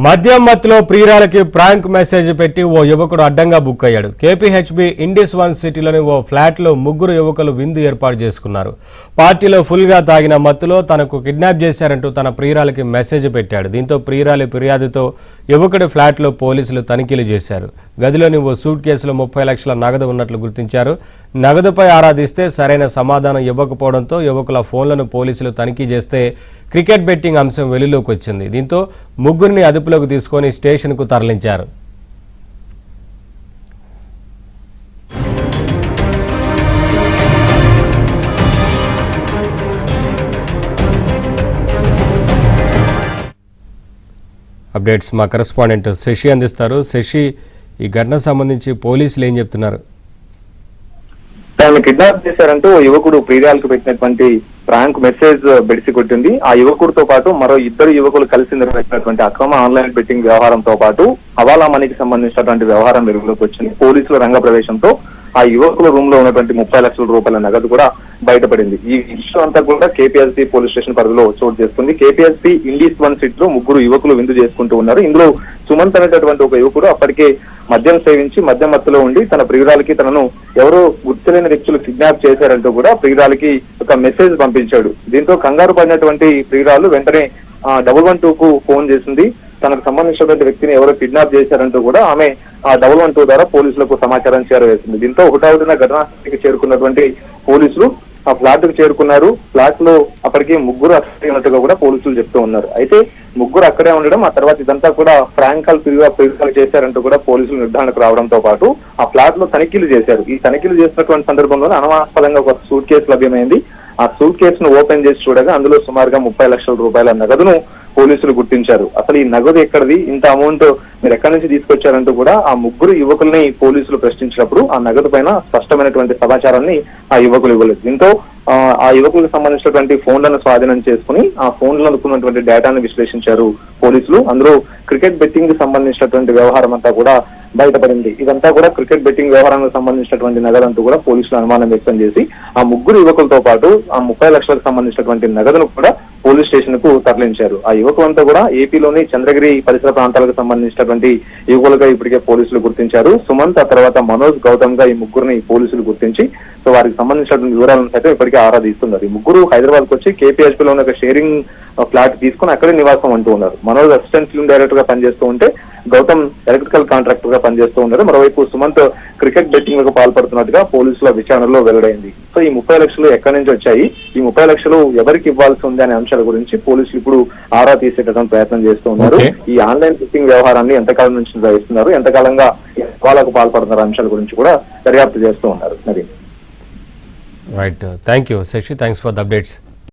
మద్యం మత్తులో ప్రియురాలకి prank message పెట్టి ఓ యువకుడు అడ్డంగా బుక్ అయ్యాడు. కేపీహెచ్బీ ఇండిస్ వన్ సిటీలోని ఓ ఫ్లాట్లో ముగ్గురు యువకులు విందు ఏర్పాటు చేసుకున్నారు. పార్టీలో ఫుల్గా తాగిన మత్తులో తనకు కిడ్నాప్ చేశారంటూ తన ప్రియురాలకి మెసేజ్ పెట్టాడు. దీంతో ప్రియురాలి ఫిర్యాదుతో యువకుడి ఫ్లాట్లో పోలీసులు తనిఖీలు చేశారు. గదిలోని ఓ సూట్ కేసులో 30 లక్షల నగదు ఉన్నట్లు గుర్తించారు. నగదుపై ఆరాధిస్తే సరైన సమాధానం ఇవ్వకపోవడంతో యువకుల ఫోన్లను పోలీసులు తనిఖీ చేస్తే క్రికెట్ బెట్టింగ్ అంశం వెలుగులోకి వచ్చింది. దీంతో ముగ్గురిని అదుపులోకి తీసుకొని స్టేషన్కు తరలించారు. అప్డేట్స్ మా కరెస్పాండెంట్ శశి అందిస్తారు. శశి, ఈ ఘటనకు సంబంధించి పోలీసులు ఏం చెప్తున్నారు? తనను కిడ్నాప్ చేశారంటూ యువకుడు ప్రియురాలకు పెట్టినటువంటి ప్రాంక్ మెసేజ్ బెడిసి కొట్టింది. ఆ యువకుడితో పాటు మరో 2 యువకులు కలిసి నిర్వహించినటువంటి అక్రమ ఆన్లైన్ బెట్టింగ్ వ్యవహారంతో పాటు హవాలా మనీకి సంబంధించినటువంటి వ్యవహారం వెలుగులోకి వచ్చింది. పోలీసుల రంగ ప్రవేశంతో ఆ యువకుల రూమ్ లో ఉన్నటువంటి 30 లక్షల రూపాయల నగదు కూడా బయటపడింది. ఈ ఇష్యూ అంతా కూడా కేపీహెచ్బీ పోలీస్ స్టేషన్ పరిధిలో చోటు చేసుకుంది. కేపీహెచ్బీ ఇండిస్ వన్ సిటీలో ముగ్గురు యువకులు విందు చేసుకుంటూ ఉన్నారు. ఇందులో సుమంత్ అనేటటువంటి ఒక యువకుడు అప్పటికే మద్యం సేవించి మద్యం మత్తులో ఉండి తన ప్రియురాలకి తనను ఎవరో గుర్తులేని వ్యక్తులు కిడ్నాప్ చేశారంటూ కూడా ప్రియురాలకి ఒక మెసేజ్ పంపించాడు. దీంతో కంగారు పడినటువంటి ప్రియురాలు వెంటనే 112కు ఫోన్ చేసింది. తనకు సంబంధించినటువంటి వ్యక్తిని ఎవరో కిడ్నాప్ చేశారంటూ కూడా ఆమె 112 ద్వారా పోలీసులకు సమాచారం చేరవేసింది. దీంతో హుటాహుటిన ఘటనాస్థలికి చేరుకున్నటువంటి పోలీసులు ఆ ఫ్లాట్ కు చేరుకున్నారు. ఫ్లాట్ లో అప్పటికి ముగ్గురు అక్కడే ఉన్నట్టుగా కూడా పోలీసులు చెప్తూ ఉన్నారు. అయితే ముగ్గురు అక్కడే ఉండడం, ఆ తర్వాత ఇదంతా కూడా ప్రాంక్ కాల్ ప్రియురాలు చేశారంటూ కూడా పోలీసులు నిర్ధారణకు రావడంతో పాటు ఆ ఫ్లాట్ లో తనిఖీలు చేశారు. ఈ తనిఖీలు చేసినటువంటి సందర్భంలో అనుమానాస్పదంగా ఒక సూట్ కేసు లభ్యమైంది. ఆ సూట్ కేసును ఓపెన్ చేసి చూడగా అందులో సుమారుగా 30 లక్షల రూపాయల నగదును పోలీసులు గుర్తించారు. అసలు ఈ నగదు ఎక్కడిది, ఇంత అమౌంట్ మీరు ఎక్కడి నుంచి తీసుకొచ్చారంటూ కూడా ఆ ముగ్గురు యువకుల్ని పోలీసులు ప్రశ్నించినప్పుడు ఆ నగదు పైన స్పష్టమైనటువంటి సమాచారాన్ని ఆ యువకులు ఇవ్వలేదు. దీంతో ఆ యువకులకు సంబంధించినటువంటి ఫోన్లను స్వాధీనం చేసుకుని ఆ ఫోన్లో అనుకున్నటువంటి డేటాను విశ్లేషించారు పోలీసులు. అందులో క్రికెట్ బెట్టింగ్ కి సంబంధించినటువంటి వ్యవహారం అంతా కూడా బయటపడింది. ఇదంతా కూడా క్రికెట్ బెట్టింగ్ వ్యవహారానికి సంబంధించినటువంటి నగదంటూ కూడా పోలీసులు అనుమానం వ్యక్తం చేసి ఆ ముగ్గురు యువకులతో పాటు ఆ 30 లక్షలకు సంబంధించినటువంటి నగదును కూడా పోలీస్ స్టేషన్ కు తరలించారు. ఆ యువకులంతా కూడా ఏపీలోని చంద్రగిరి పరిసర ప్రాంతాలకు సంబంధించినటువంటి యువకులుగా ఇప్పటికే పోలీసులు గుర్తించారు. సుమంత్, ఆ తర్వాత మనోజ్, గౌతమ్ గా ఈ ముగ్గురిని పోలీసులు గుర్తించి సో వారికి సంబంధించినటువంటి వివరాలను సైతం ఇప్పటికే ఆరాధిస్తున్నారు. ఈ ముగ్గురు హైదరాబాద్ కు వచ్చి కేపీహెచ్బీలో ఉన్న ఒక షేరింగ్ ఫ్లాట్ తీసుకుని అక్కడే నివాసం అంటూ ఉన్నారు. మనోజ్ అసిస్టెంట్ ఫిల్మ్ డైరెక్టర్ గా పనిచేస్తూ ఉంటే గౌతమ్ ఎలక్ట్రికల్ కాంట్రాక్టర్ గా పనిచేస్తూ ఉన్నారు. మరోవైపు సుమంత్ క్రికెట్ బెట్టింగ్ లకు పాల్పడుతున్నట్టుగా పోలీసుల విచారణలో వెల్లడైంది. సో ఈ 30 లక్షలు ఎక్కడి నుంచి వచ్చాయి, ఈ 30 లక్షలు ఎవరికి ఇవ్వాల్సి ఉంది అనే అంశాల గురించి పోలీసులు ఇప్పుడు ఆరా తీసేటటువంటి ప్రయత్నం చేస్తూ ఉన్నారు. ఈ ఆన్లైన్ బెట్టింగ్ వ్యవహారాన్ని ఎంతకాలం నుంచి నిర్వహిస్తున్నారు, ఎంతకాలంగా వాళ్ళకు పాల్పడుతున్నారు అంశాల గురించి కూడా దర్యాప్తు చేస్తూ ఉన్నారు. Right, thank you Shashi, thanks for the updates.